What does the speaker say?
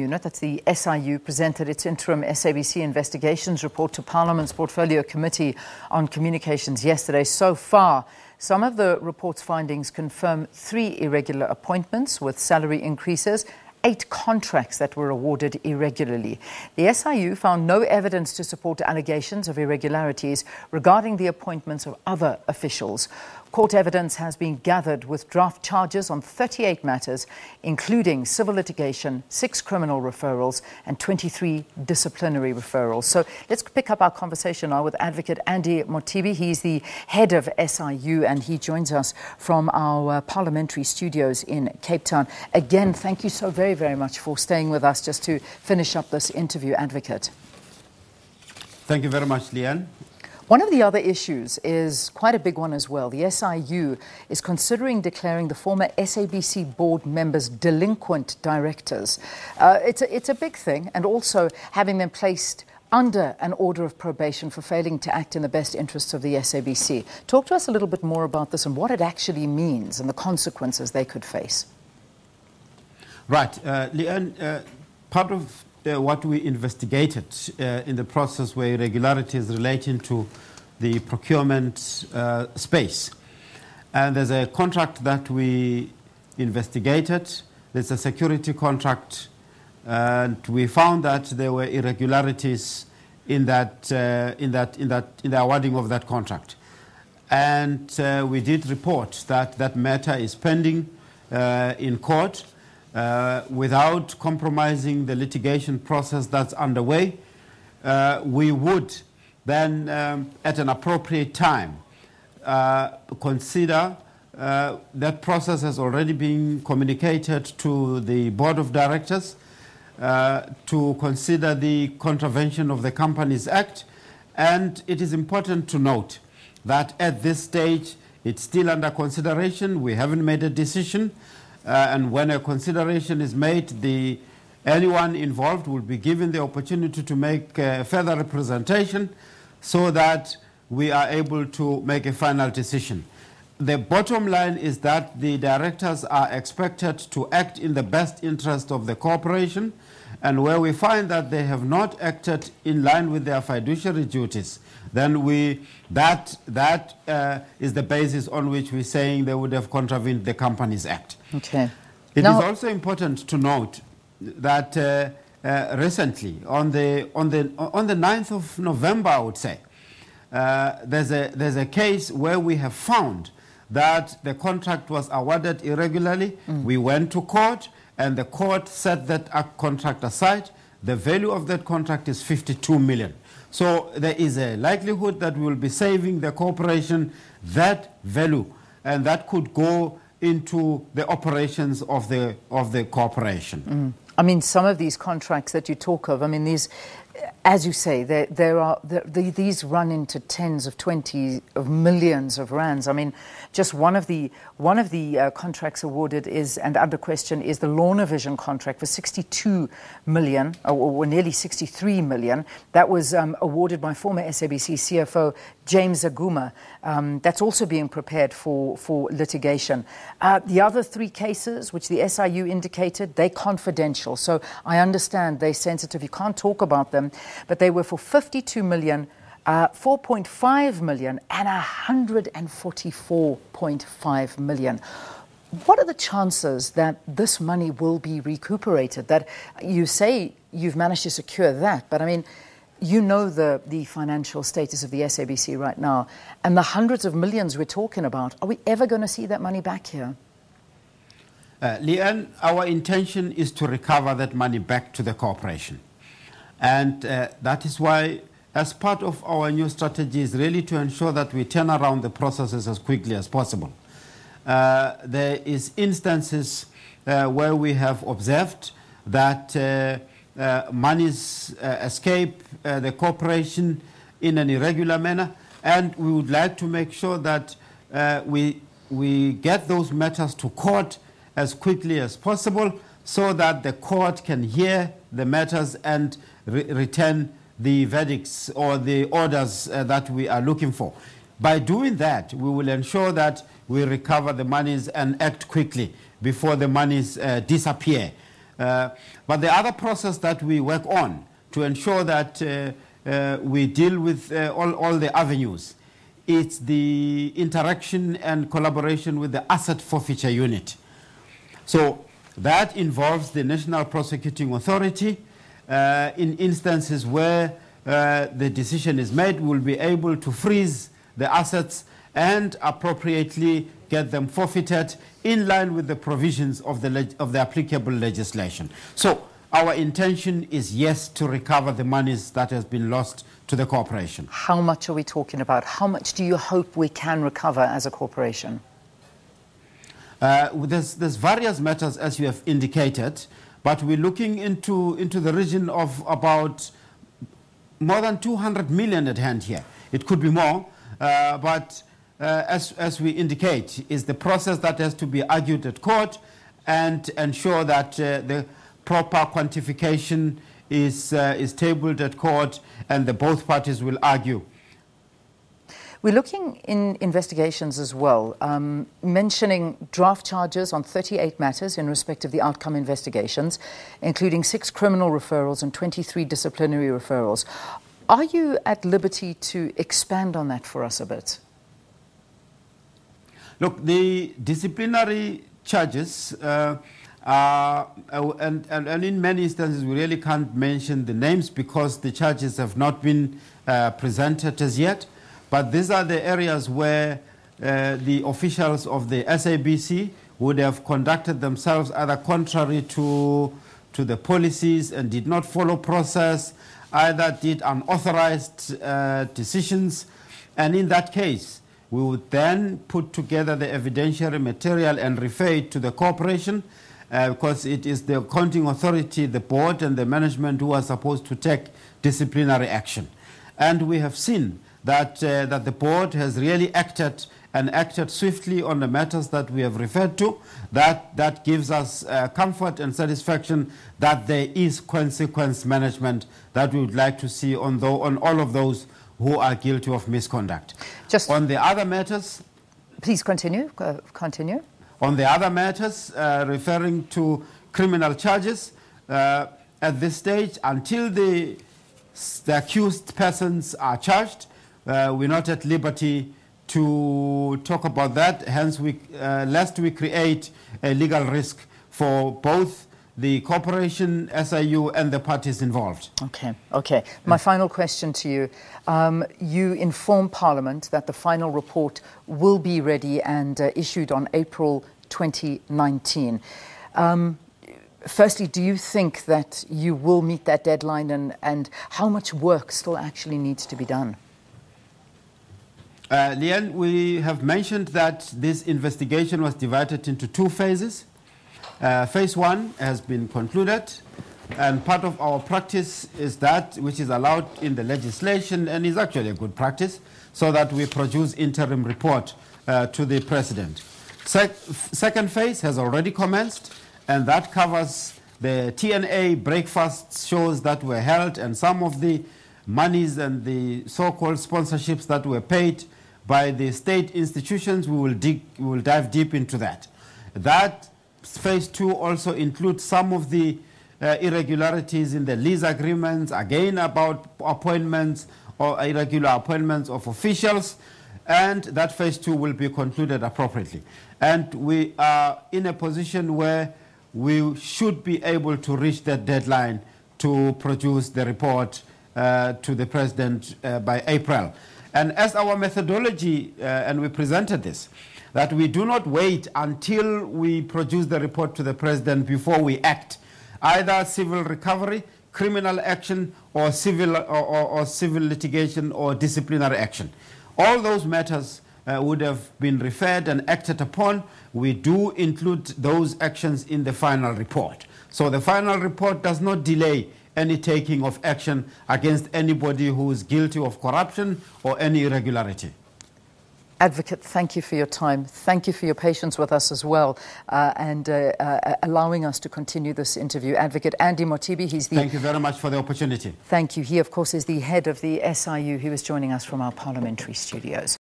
Unit, that's the SIU, presented its interim SABC investigations report to Parliament's Portfolio Committee on Communications yesterday. So far, some of the report's findings confirm 3 irregular appointments with salary increases, 8 contracts that were awarded irregularly. The SIU found no evidence to support allegations of irregularities regarding the appointments of other officials. Court evidence has been gathered with draft charges on 38 matters, including civil litigation, 6 criminal referrals, and 23 disciplinary referrals. So let's pick up our conversation now with Advocate Andy Mothibi. He's the head of SIU, and he joins us from our parliamentary studios in Cape Town. Again, thank you so very, very much for staying with us just to finish up this interview, Advocate. Thank you very much, Leanne. One of the other issues is quite a big one as well. The SIU is considering declaring the former SABC board members delinquent directors. It's a big thing, and also having them placed under an order of probation for failing to act in the best interests of the SABC. Talk to us a little bit more about this and what it actually means and the consequences they could face. Right. Leanne, part of what we investigated in the process were irregularities relating to the procurement space. And there's a contract that we investigated. There's a security contract, and we found that there were irregularities in the awarding of that contract. And we did report that that matter is pending in court. Without compromising the litigation process that's underway, we would then, at an appropriate time, consider that process has already been communicated to the board of directors to consider the contravention of the Companies Act. And it is important to note that at this stage, it's still under consideration. We haven't made a decision. And when a consideration is made, anyone involved will be given the opportunity to make further representation so that we are able to make a final decision. The bottom line is that the directors are expected to act in the best interest of the corporation, and where we find that they have not acted in line with their fiduciary duties, then that is the basis on which we're saying they would have contravened the Companies Act. Okay. It is also important to note that recently, on the 9th of November, I would say, there's a case where we have found that the contract was awarded irregularly. We went to court, and the court set that contract aside. The value of that contract is 52 million. So there is a likelihood that we will be saving the corporation that value, and that could go into the operations of the corporation. I mean, some of these contracts that you talk of, I mean, these, as you say, these run into tens of 20 of millions of rands. I mean, just one of the contracts awarded is, and under question, is the Lorna Vision contract for 62 million, or nearly 63 million. That was awarded by former SABC CFO James Aguma. That's also being prepared for litigation. The other 3 cases, which the SIU indicated, they're confidential. So I understand they're sensitive. You can't talk about them. But they were for 52 million, 4.5 million, and 144.5 million. What are the chances that this money will be recuperated? That you say you've managed to secure that, but I mean, you know the financial status of the SABC right now, and the hundreds of millions we're talking about. Are we ever going to see that money back here? Leanne, our intention is to recover that money back to the corporation. And that is why, as part of our new strategy, is really to ensure that we turn around the processes as quickly as possible. There is instances where we have observed that monies escape the corporation in an irregular manner, and we would like to make sure that we get those matters to court as quickly as possible so that the court can hear the matters and return the verdicts or the orders that we are looking for. By doing that, we will ensure that we recover the monies and act quickly before the monies disappear. But the other process that we work on to ensure that we deal with all the avenues, it's the interaction and collaboration with the Asset Forfeiture Unit. So that involves the National Prosecuting Authority. In instances where the decision is made, we'll be able to freeze the assets and appropriately get them forfeited in line with the provisions of the applicable legislation. So our intention is, yes, to recover the monies that has been lost to the corporation. How much are we talking about? How much do you hope we can recover as a corporation? There's various matters, as you have indicated, but we're looking into the region of about more than 200 million at hand here. It could be more, but as we indicate, is the process that has to be argued at court and ensure that the proper quantification is tabled at court and both parties will argue. We're looking in investigations as well, mentioning draft charges on 38 matters in respect of the outcome investigations, including 6 criminal referrals and 23 disciplinary referrals. Are you at liberty to expand on that for us a bit? Look, the disciplinary charges and in many instances we really can't mention the names because the charges have not been presented as yet. But these are the areas where the officials of the SABC would have conducted themselves either contrary to the policies and did not follow process, either did unauthorized decisions. And in that case, we would then put together the evidentiary material and refer it to the corporation because it is the accounting authority, the board and the management who are supposed to take disciplinary action. And we have seen that the board has really acted swiftly on the matters that we have referred to. That gives us comfort and satisfaction that there is consequence management that we would like to see on all of those who are guilty of misconduct. Just on the other matters, please continue. Continue. On the other matters, referring to criminal charges, at this stage, until the accused persons are charged, we're not at liberty to talk about that. Hence, lest we create a legal risk for both the corporation, SIU, and the parties involved. Okay. My final question to you. You informed Parliament that the final report will be ready and issued on April 2019. Firstly, do you think that you will meet that deadline, and how much work still actually needs to be done? Leanne, we have mentioned that this investigation was divided into 2 phases. Phase 1 has been concluded, and part of our practice is that which is allowed in the legislation and is actually a good practice, so that we produce interim report to the President. Second phase has already commenced, and that covers the TNA breakfast shows that were held and some of the monies and the so-called sponsorships that were paid by the state institutions. We will dive deep into that. That phase 2 also includes some of the irregularities in the lease agreements, again about appointments or irregular appointments of officials, and that phase 2 will be concluded appropriately. And we are in a position where we should be able to reach that deadline to produce the report to the President by April. And as our methodology, and we presented this, that we do not wait until we produce the report to the President before we act, either civil recovery, criminal action, or civil litigation or disciplinary action. All those matters would have been referred and acted upon. We do include those actions in the final report. So the final report does not delay any taking of action against anybody who is guilty of corruption or any irregularity. Advocate, thank you for your time. Thank you for your patience with us as well, and allowing us to continue this interview. Advocate Andy Mothibi, Thank you very much for the opportunity. Thank you. He, of course, is the head of the SIU. He was joining us from our parliamentary studios.